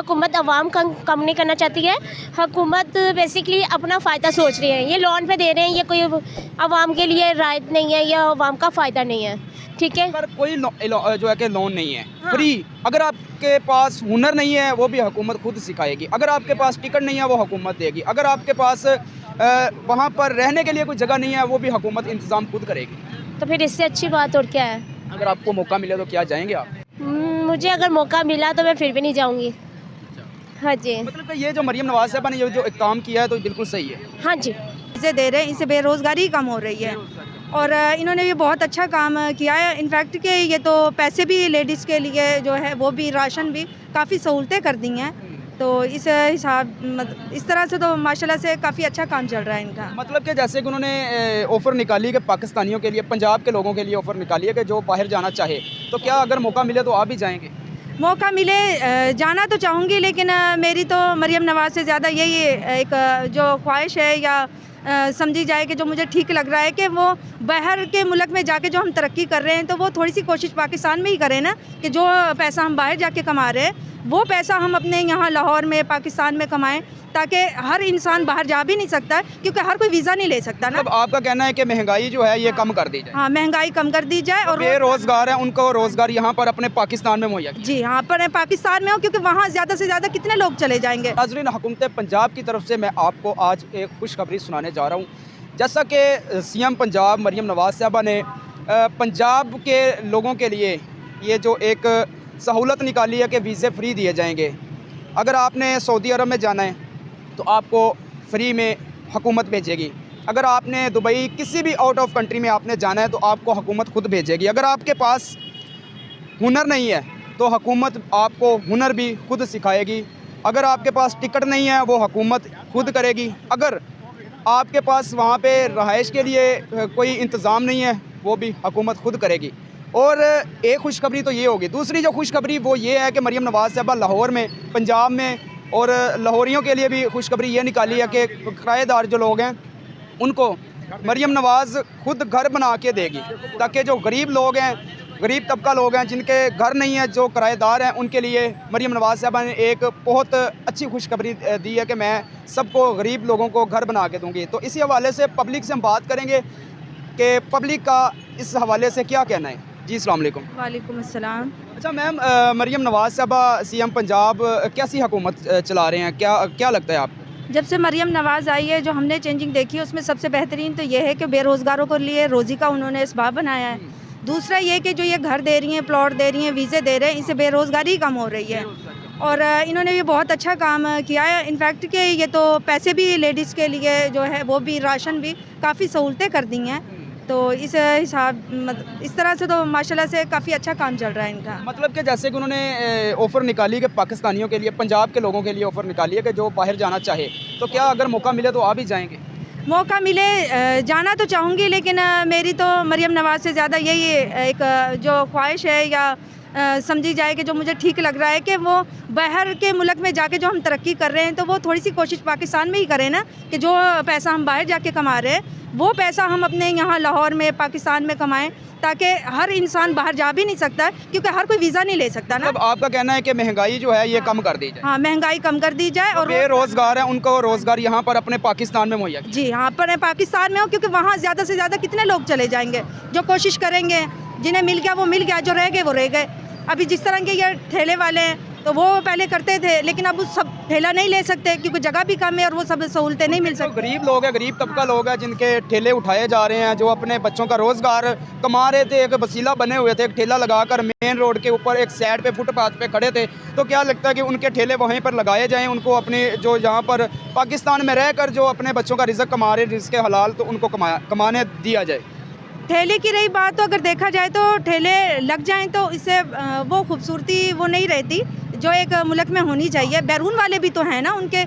हुकूमत आवाम का कम नहीं करना चाहती है। हुकूमत बेसिकली अपना फ़ायदा सोच रही है। ये लोन पे दे रहे हैं, ये कोई आवाम के लिए रायत नहीं है, या आवाम का फ़ायदा नहीं है। ठीक है, पर कोई जो है कि लोन नहीं है, हाँ। फ्री। अगर आपके पास हुनर नहीं है वो भी हुकूमत खुद सिखाएगी। अगर आपके पास टिकट नहीं है वो हुकूमत देगी। अगर आपके पास वहाँ पर रहने के लिए कोई जगह नहीं है वो भी हुकूमत इंतज़ाम खुद करेगी। तो फिर इससे अच्छी बात और क्या है। अगर आपको मौका मिले तो क्या जाएंगे आप? मुझे अगर मौका मिला तो मैं फिर भी नहीं जाऊँगी। हाँ जी, मतलब कि ये जो मरियम नवाज़ साहबा ने ये जो एक काम किया है तो बिल्कुल सही है। हाँ जी। चीज़ें दे रहे हैं, इससे बेरोज़गारी कम हो रही है और इन्होंने ये बहुत अच्छा काम किया है। इनफैक्ट कि ये तो पैसे भी लेडीज़ के लिए जो है वो भी राशन भी काफ़ी सहूलतें कर दी हैं। तो इस इस तरह से तो माशाल्लाह से काफ़ी अच्छा काम चल रहा है इनका। मतलब कि जैसे कि उन्होंने ऑफ़र निकाली कि पाकिस्तानियों के लिए, पंजाब के लोगों के लिए ऑफ़र निकाली है कि जो बाहर जाना चाहे, तो क्या अगर मौका मिले तो आप भी जाएंगे? मौका मिले जाना तो चाहूँगी, लेकिन मेरी तो मरियम नवाज़ से ज़्यादा यही एक जो ख्वाहिश है या समझी जाए कि जो मुझे ठीक लग रहा है कि वो बाहर के मुल्क में जाके जो हम तरक्की कर रहे हैं तो वो थोड़ी सी कोशिश पाकिस्तान में ही करें ना, कि जो पैसा हम बाहर जाके कमा रहे हैं वो पैसा हम अपने यहाँ लाहौर में पाकिस्तान में कमाएं, ताकि हर इंसान बाहर जा भी नहीं सकता क्योंकि हर कोई वीज़ा नहीं ले सकता ना। मतलब आपका कहना है कि महंगाई जो है ये कम कर दी जाए। हाँ, महंगाई कम कर दी जाए और बेरोज़गार है उनको रोज़गार यहाँ पर अपने पाकिस्तान में मुहैया किया। जी हाँ, पर पाकिस्तान में हो, क्योंकि वहाँ ज़्यादा से ज़्यादा कितने लोग चले जाएंगे। नाज़रीन, हुकूमत पंजाब की तरफ से मैं आपको आज एक खुशखबरी सुनाने जा रहा हूँ। जैसा कि सीएम पंजाब मरियम नवाज़ साहबा ने पंजाब के लोगों के लिए ये जो एक सहूलत निकाली है कि वीज़े फ्री दिए जाएंगे। अगर आपने सऊदी अरब में जाना है तो आपको फ्री में हुकूमत भेजेगी। अगर आपने दुबई किसी भी आउट ऑफ कंट्री में आपने जाना है तो आपको हुकूमत खुद भेजेगी। अगर आपके पास हुनर नहीं है तो हुकूमत आपको हुनर भी खुद सिखाएगी। अगर आपके पास टिकट नहीं है वो हुकूमत खुद करेगी। अगर आपके पास वहाँ पे रहाइश के लिए कोई इंतज़ाम नहीं है वो भी हुकूमत खुद करेगी। और एक खुशखबरी तो ये होगी। दूसरी जो खुशखबरी वो ये है कि मरियम नवाज़ साहबा लाहौर में, पंजाब में और लाहौरियों के लिए भी खुशखबरी ये निकाली है कि किराएदार जो लोग हैं उनको मरियम नवाज़ खुद घर बना के देगी, ताकि जो गरीब लोग हैं, गरीब तबका लोग हैं जिनके घर नहीं है, जो किराएदार हैं, उनके लिए मरियम नवाज़ साहबा ने एक बहुत अच्छी खुशखबरी दी है कि मैं सबको, गरीब लोगों को घर बना के दूँगी। तो इसी हवाले से पब्लिक से हम बात करेंगे कि पब्लिक का इस हवाले से क्या कहना है। जी, अस्सलाम वालेकुम। वालेकुम अस्सलाम। अच्छा मैम, मरियम नवाज़ साहबा सीएम पंजाब कैसी हुकूमत चला रहे हैं, क्या लगता है आपको? जब से मरियम नवाज़ आई है, जो हमने चेंजिंग देखी है उसमें सबसे बेहतरीन तो ये है कि बेरोज़गारों को लिए रोज़ी का उन्होंने इसबाब बनाया है। दूसरा ये कि जो ये घर दे रही हैं, प्लॉट दे रही हैं, वीज़े दे रहे हैं, इससे बेरोज़गारी कम हो रही है और इन्होंने ये बहुत अच्छा काम किया है। इनफैक्ट कि ये तो पैसे भी लेडीज़ के लिए जो है वो भी राशन भी काफ़ी सहूलतें कर दी हैं। तो इस इस तरह से तो माशाल्लाह से काफ़ी अच्छा काम चल रहा है इनका। मतलब कि जैसे कि उन्होंने ऑफ़र निकाली कि पाकिस्तानियों के लिए, पंजाब के लोगों के लिए ऑफ़र निकाली है कि जो बाहर जाना चाहे, तो क्या अगर मौका मिले तो आप भी जाएंगे? मौका मिले जाना तो चाहूँगी, लेकिन मेरी तो मरियम नवाज़ से ज़्यादा यही एक जो ख्वाहिश है या समझी जाए कि जो मुझे ठीक लग रहा है कि वो बाहर के मुल्क में जाके जो हम तरक्की कर रहे हैं तो वो थोड़ी सी कोशिश पाकिस्तान में ही करें ना, कि जो पैसा हम बाहर जाके कमा रहे हैं वो पैसा हम अपने यहाँ लाहौर में पाकिस्तान में कमाएं, ताकि हर इंसान बाहर जा भी नहीं सकता क्योंकि हर कोई वीज़ा नहीं ले सकता ना। मतलब आपका कहना है कि महंगाई जो है ये कम कर दी जाए। हाँ, महंगाई कम कर दी जाए और बेरोज़गार है उनको रोज़गार यहाँ पर अपने पाकिस्तान में मुहैया। जी हाँ, पर पाकिस्तान में हो, क्योंकि वहाँ ज़्यादा से ज़्यादा कितने लोग चले जाएंगे। जो कोशिश करेंगे, जिन्हें मिल गया वो मिल गया, जो रह गए वो रह गए। अभी जिस तरह के ये ठेले वाले हैं तो वो पहले करते थे, लेकिन अब उस सब ठेला नहीं ले सकते क्योंकि जगह भी कम है और वो सब सहूलतें नहीं मिल सकती। गरीब लोग हैं, गरीब तबका लोग हैं जिनके ठेले उठाए जा रहे हैं, जो अपने बच्चों का रोज़गार कमा रहे थे, एक वसीला बने हुए थे, एक ठेला लगाकर मेन रोड के ऊपर एक साइड पे फुटपाथ पे खड़े थे। तो क्या लगता है कि उनके ठेले वहीं पर लगाए जाएँ, उनको अपने जो यहाँ पर पाकिस्तान में रहकर जो अपने बच्चों का रिज़्क कमा रहे, रिज़्क के हलाल, तो उनको कमाने दिया जाए। ठेले की रही बात, तो अगर देखा जाए तो ठेले लग जाएं तो इससे वो खूबसूरती वो नहीं रहती जो एक मुल्क में होनी चाहिए। बैरून वाले भी तो हैं ना, उनके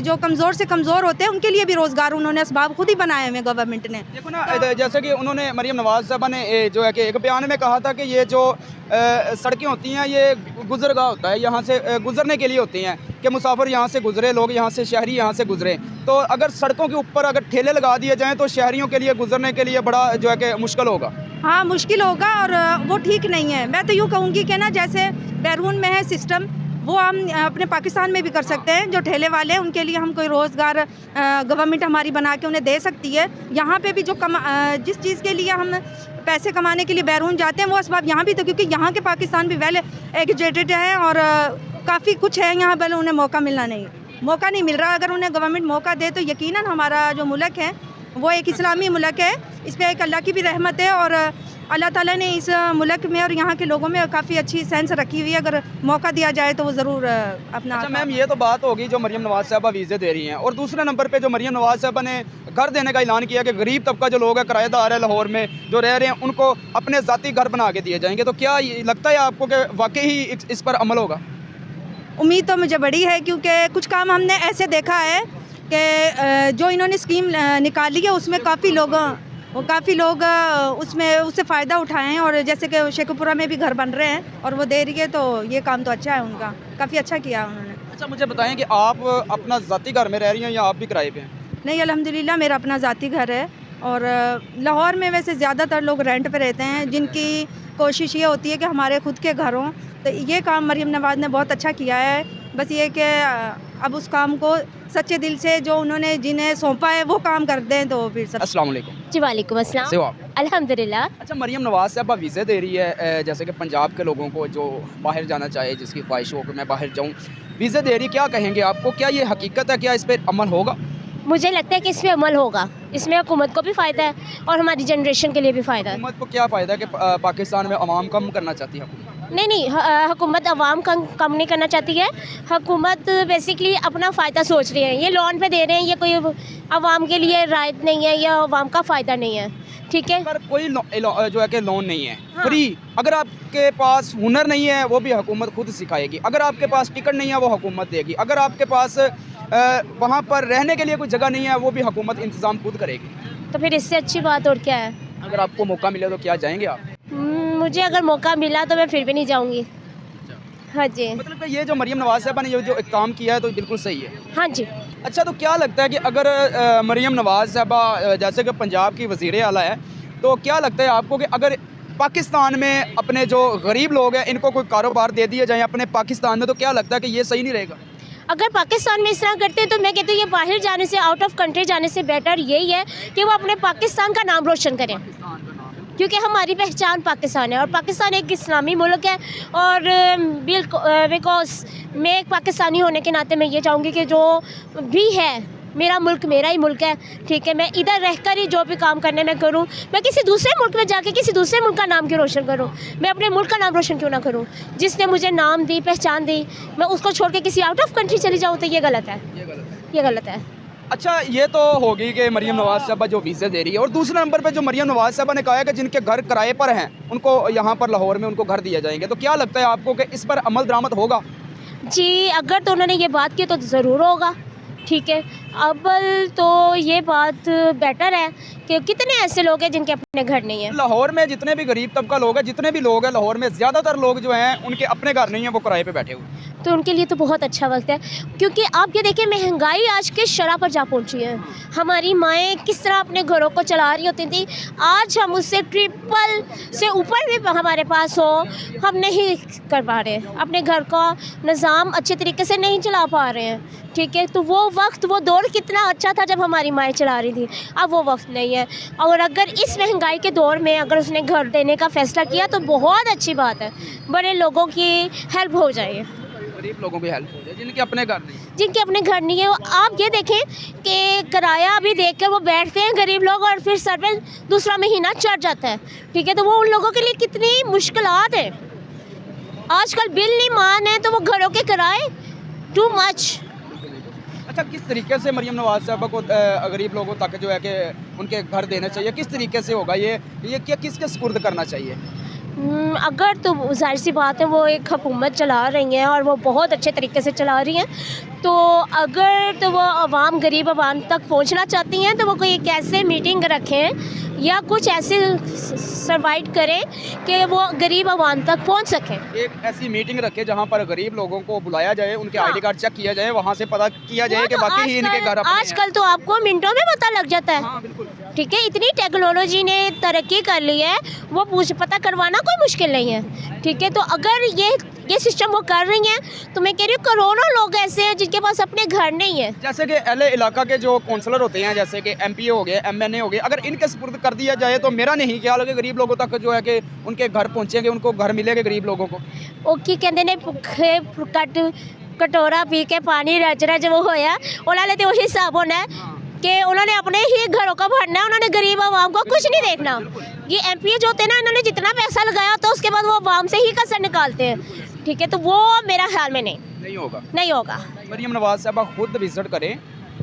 जो कमज़ोर से कमज़ोर होते हैं उनके लिए भी रोज़गार उन्होंने असबाब खुद ही बनाए हुए गवर्नमेंट ने। देखो ना, जैसे कि उन्होंने मरियम नवाज़ साहबा ने जो है कि एक बयान में कहा था कि ये जो सड़कें होती हैं ये गुजरगाह होता है, यहाँ से गुजरने के लिए होती हैं कि मुसाफिर यहाँ से गुजरे, लोग यहाँ से, शहरी यहाँ से गुजरे। तो अगर सड़कों के ऊपर अगर ठेले लगा दिए जाएँ तो शहरियों के लिए गुजरने के लिए बड़ा जो है कि मुश्किल होगा। हाँ, मुश्किल होगा और वो ठीक नहीं है। मैं तो यूँ कहूँगी कि ना, जैसे बैरून में है सिस्टम वो हम अपने पाकिस्तान में भी कर सकते हैं। जो ठेले वाले हैं उनके लिए हम कोई रोज़गार गवर्नमेंट हमारी बना के उन्हें दे सकती है। यहाँ पे भी जो जिस चीज़ के लिए हम पैसे कमाने के लिए बैरून जाते हैं वो असबाब यहाँ भी तो, क्योंकि यहाँ के पाकिस्तान भी वेल एजुकेटेड हैं और काफ़ी कुछ है यहाँ, पर उन्हें मौका नहीं मिल रहा। अगर उन्हें गवर्नमेंट मौका दे तो यकीनन हमारा जो मुल्क है वो एक इस्लामी मुल्क है, इस पर एक अल्लाह की भी रहमत है और अल्लाह ताला ने इस मुल्क में और यहाँ के लोगों में काफ़ी अच्छी सेंस रखी हुई है। अगर मौका दिया जाए तो वो ज़रूर अपना। अच्छा मैम, ये तो बात होगी जो मरियम नवाज़ साहबा वीज़े दे रही हैं, और दूसरे नंबर पे जो मरियम नवाज़ साहबा ने घर देने का ऐलान किया कि गरीब तबका जो लोग है, किराएदार है, लाहौर में जो रह रहे हैं, उनको अपने ज़ाती घर बना के दिए जाएंगे। तो क्या लगता है आपको कि वाकई ही इस पर अमल होगा? उम्मीद तो मुझे बड़ी है, क्योंकि कुछ काम हमने ऐसे देखा है कि जो इन्होंने स्कीम निकाली है उसमें काफ़ी लोग उससे फ़ायदा उठाए हैं, और जैसे कि शेखपुरा में भी घर बन रहे हैं और वो दे रही है, तो ये काम तो अच्छा है उनका, काफ़ी अच्छा किया उन्होंने। अच्छा मुझे बताएं कि आप अपना ज़ाती घर में रह रही हैं या आप भी किराए पे हैं? नहीं, अल्हम्दुलिल्लाह मेरा अपना ज़ाती घर है, और लाहौर में वैसे ज़्यादातर लोग रेंट पे रहते हैं, जिनकी कोशिश ये होती है कि हमारे खुद के घर हों। तो ये काम मरियम नवाज़ ने बहुत अच्छा किया है। बस ये कि अब उस काम को सच्चे दिल से जो उन्होंने जिन्हें सौंपा है वो काम कर दें तो फिर सब। अस्सलाम वालेकुम। जी वालेकुम अस्सलाम। कैसे हो आप? अल्हम्दुलिल्लाह। अच्छा मरियम नवाज़ साहबा वीज़े दे रही है, जैसे कि पंजाब के लोगों को जो बाहर जाना चाहे, जिसकी ख्वाहिश हो कि मैं बाहर जाऊँ, वीज़े दे रही, क्या कहेंगे आपको? क्या ये हकीकत है? क्या इस पर अमल होगा? मुझे लगता है कि इसमें अमल होगा, इसमें हुकूमत को भी फ़ायदा है और हमारी जनरेशन के लिए भी फ़ायदा है। हुकूमत को क्या फ़ायदा है कि पाकिस्तान में अवाम कम करना चाहती है हुकूमत? नहीं, हुकूमत अवाम कम नहीं करना चाहती है। हुकूमत बेसिकली अपना फ़ायदा सोच रही है। ये लोन पे दे रहे हैं, ये कोई अवाम के लिए रायत नहीं है, या अवाम का फ़ायदा नहीं है, ठीक है। पर कोई जो है कि लोन नहीं है, फ्री। अगर आपके पास हुनर नहीं है वो भी हुकूमत खुद सिखाएगी। अगर आपके पास टिकट नहीं है वो हुकूमत देगी। अगर आपके पास वहाँ पर रहने के लिए कोई जगह नहीं है वो भी हुकूमत इंतज़ाम खुद करेगी। तो फिर इससे अच्छी बात और क्या है? अगर आपको मौका मिले तो क्या जाएंगे आप? मुझे अगर मौका मिला तो मैं फिर भी नहीं जाऊँगी। हाँ जी। मतलब कि ये जो मरियम नवाज़ साहबा ने जो एक काम किया है तो बिल्कुल सही है। हाँ जी। अच्छा, तो क्या लगता है कि अगर मरियम नवाज़ साहबा जैसे कि पंजाब की वज़ीर आला है, तो क्या लगता है आपको कि अगर पाकिस्तान में अपने जो गरीब लोग हैं इनको कोई कारोबार दे दिया जाए अपने पाकिस्तान में, तो क्या लगता है कि ये सही नहीं रहेगा? अगर पाकिस्तान में इस तरह करते हैं तो मैं कहती हूँ ये बाहर जाने से, आउट ऑफ कंट्री जाने से बेटर यही है कि वो अपने पाकिस्तान का नाम रोशन करें, क्योंकि हमारी पहचान पाकिस्तान है और पाकिस्तान एक इस्लामी मुल्क है। और बिकॉज मैं एक पाकिस्तानी होने के नाते मैं ये चाहूँगी कि जो भी है मेरा मुल्क मेरा ही मुल्क है, ठीक है। मैं इधर रहकर ही जो भी काम करने में करूँ, मैं किसी दूसरे मुल्क में जाके किसी दूसरे मुल्क का नाम क्यों रोशन करूँ? मैं अपने मुल्क का नाम रोशन क्यों ना करूँ? जिसने मुझे नाम दी, पहचान दी, मैं उसको छोड़ के किसी आउट ऑफ कंट्री चली जाऊँ, तो ये गलत है, ये गलत है। अच्छा, ये तो होगी कि मरियम नवाज़ साहबा जो वीज़े दे रही है, और दूसरे नंबर पे जो मरियम नवाज़ साहबा ने कहा है कि जिनके घर किराए पर हैं उनको यहाँ पर लाहौर में उनको घर दिए जाएंगे, तो क्या लगता है आपको कि इस पर अमल दरामद होगा? जी, अगर तो उन्होंने ये बात की तो ज़रूर होगा, ठीक है। अव्वल तो ये बात बेटर है कि कितने ऐसे लोग हैं जिनके अपने घर नहीं है। लाहौर में जितने भी गरीब तबका लोग हैं, जितने भी लोग हैं लाहौर में, ज़्यादातर लोग जो हैं उनके अपने घर नहीं हैं, वो किराए पे बैठे हुए। तो उनके लिए तो बहुत अच्छा वक्त है, क्योंकि आप ये देखिए महंगाई आज के शरह पर जा पहुंची है। हमारी माएँ किस तरह अपने घरों को चला रही होती थी, आज हम उससे ट्रिपल से ऊपर भी हमारे पास हो, हम नहीं कर पा रहे, अपने घर का निज़ाम अच्छे तरीके से नहीं चला पा रहे हैं, ठीक है। तो वो वक्त, वो दौर कितना अच्छा था जब हमारी माएँ चला रही थी, अब वो वक्त नहीं है। और अगर इस महंगाई के दौर में अगर उसने घर देने का फ़ैसला किया तो बहुत अच्छी बात है, बड़े लोगों की हेल्प हो जाए, गरीब लोगों की हेल्प हो जाए, जिनके अपने घर नहीं, जिनके अपने घर नहीं है। आप ये देखें कि किराया अभी देखकर वो बैठते हैं गरीब लोग और फिर सर पे दूसरा महीना चढ़ जाता है, ठीक है। तो वो उन लोगों के लिए कितनी मुश्किलात है। आजकल बिल नहीं मान है तो वो घरों के किराए टू मच। अच्छा, किस तरीके से मरियम नवाज़ साहबा को गरीब लोगों तक जो है कि उनके घर देना चाहिए, किस तरीके से होगा ये क्या किसके सुपुर्द करना चाहिए? अगर तो जाहिर सी बात है वो एक हुकूमत चला रही हैं और वो बहुत अच्छे तरीके से चला रही हैं, तो अगर तो वो अवाम, गरीब अवाम तक पहुंचना चाहती हैं तो वो कोई एक ऐसे मीटिंग रखें या कुछ ऐसे सर्वाइव करें कि वो गरीब आवाम तक पहुंच सकें। एक ऐसी मीटिंग रखे जहाँ पर गरीब लोगों को बुलाया जाए, उनके हाँ। आईडी कार्ड चेक किया जाए, वहाँ से पता किया जाए वो कि तो वाकई ही इनके घर अपने हैं। आजकल तो आपको मिनटों में पता लग जाता है। हाँ बिल्कुल। ठीक है, इतनी टेक्नोलॉजी ने तरक्की कर ली है, वो पूछ पता करवाना कोई मुश्किल नहीं है। ठीक है, तो अगर ये सिस्टम वो कर रही हैं तो मैं कह रही हूँ करोड़ों लोग ऐसे हैं जिनके पास अपने घर नहीं है। जैसे कि एलए इलाका के जो काउंसलर होते हैं, जैसे कि एमपीए हो गए, एमएनए हो गए, अगर इनके सुपुर्द कर दिया जाए तो मेरा नहीं ख्याल है कि गरीब लोगों तक जो है कि उनके घर पहुँचेंगे, उनको घर मिलेंगे गरीब लोगों को। वो की कहते ने भुखे कटोरा पी के पानी रच रच वो होया, उन्होंने तो वही हिसाब होना है कि उन्होंने अपने ही घरों का भरना है, उन्होंने गरीब आवाम को कुछ नहीं देखना। ये एमपीए जो होते हैं ना, इन्होंने जितना पैसा लगाया तो उसके बाद वो आवाम से ही कसर निकालते हैं। ठीक है, तो वो मेरा ख्याल में नहीं होगा। मरियम नवाज साहबा खुद विजिट करें,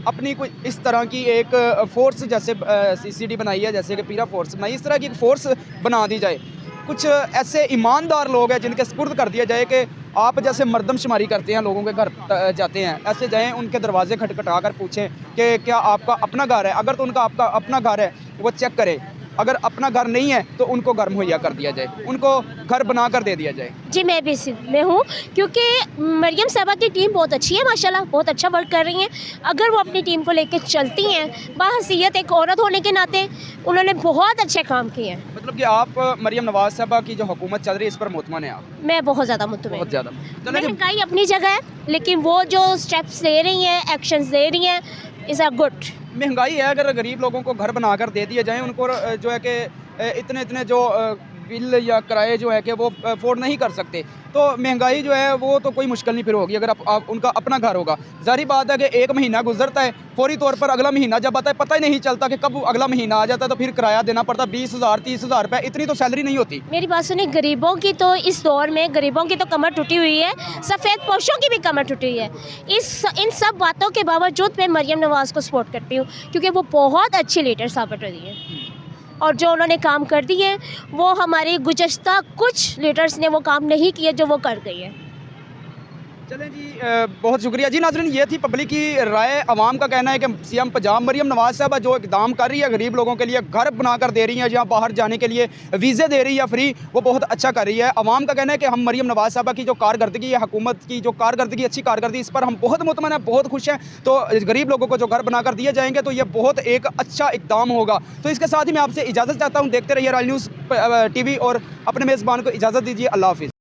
अपनी कोई इस तरह की एक फोर्स जैसे सीसीडी बनाई है, जैसे कि पीरा फोर्स बनाई, इस तरह की एक फोर्स बना दी जाए। कुछ ऐसे ईमानदार लोग हैं जिनके सुपुर्द कर दिया जाए कि आप जैसे मर्दमशुमारी करते हैं, लोगों के घर जाते हैं, ऐसे जाएं, उनके दरवाजे खटखटा कर पूछें कि क्या आपका अपना घर है। अगर तो उनका आपका अपना घर है वो चेक करें, अगर अपना घर नहीं है तो उनको घर मुहैया कर दिया जाए, उनको घर बना कर दे दिया जाए। जी मैं भी में हूँ, क्योंकि मरियम साहबा की टीम बहुत अच्छी है, माशाल्लाह बहुत अच्छा वर्क कर रही हैं। अगर वो अपनी टीम को लेकर चलती हैं, बाहसीयत एक औरत होने के नाते उन्होंने बहुत अच्छे काम किए हैं। मतलब कि आप मरियम नवाज साहबा की जो हुकूमत चल रही है इस पर मुतमईन हैं आप? मैं बहुत ज़्यादा मुतमईन। बहुत ज़्यादा। चलें जी, महंगाई अपनी जगह है, लेकिन वो जो स्टेप्स ले रही हैं, एक्शंस ले रही हैं, इज़ अ गुड। महंगाई है, अगर गरीब लोगों को घर बनाकर दे दिए जाएं, उनको जो है कि इतने जो बिल या किराए जो है कि वो अफोर्ड नहीं कर सकते, तो महंगाई जो है वो तो कोई मुश्किल नहीं फिर होगी अगर आप उनका अपना घर होगा। ज़ाहिर बात है कि एक महीना गुजरता है, फौरी तौर पर अगला महीना जब आता है पता ही नहीं चलता कि कब अगला महीना आ जाता है, तो फिर किराया देना पड़ता 20,000 30,000 रुपये, इतनी तो सैलरी नहीं होती। मेरी बात सुनिए, गरीबों की तो इस दौर में गरीबों की तो कमर टूटी हुई है, सफ़ेद पोशों की भी कमर टूटी हुई है। इन सब बातों के बावजूद मैं मरियम नवाज़ को सपोर्ट करती हूँ, क्योंकि वो बहुत अच्छी लीडर साबित हो रही है और जो उन्होंने काम कर दिए वो हमारे गुज़श्ता कुछ लीडर्स ने वो काम नहीं किए जो वो कर गई है। चलें जी, बहुत शुक्रिया जी। नाज़रीन, ये थी पब्लिक की राय। अवाम का कहना है कि सीएम पंजाब मरियम नवाज साहबा जो इकदाम कर रही है, गरीब लोगों के लिए घर बनाकर दे रही है, जहाँ बाहर जाने के लिए वीज़े दे रही है फ्री, वो बहुत अच्छा कर रही है। अवाम का कहना है कि हम मरियम नवाज साहबा की जो कारकर्दगी है, हुकूमत की जो कारकर्दगी, अच्छी कारकर्दगी, इस पर हम बहुत मुतमईन हैं, बहुत खुश हैं। तो गरीब लोगों को जो घर बनाकर दिए जाएंगे तो ये बहुत एक अच्छा इकदाम होगा। तो इसके साथ ही मैं आपसे इजाज़त चाहता हूँ। देखते रहिए रॉयल न्यूज़ TV और अपने मेज़बान को इजाज़त दीजिए। अल्लाह हाफ़िज़।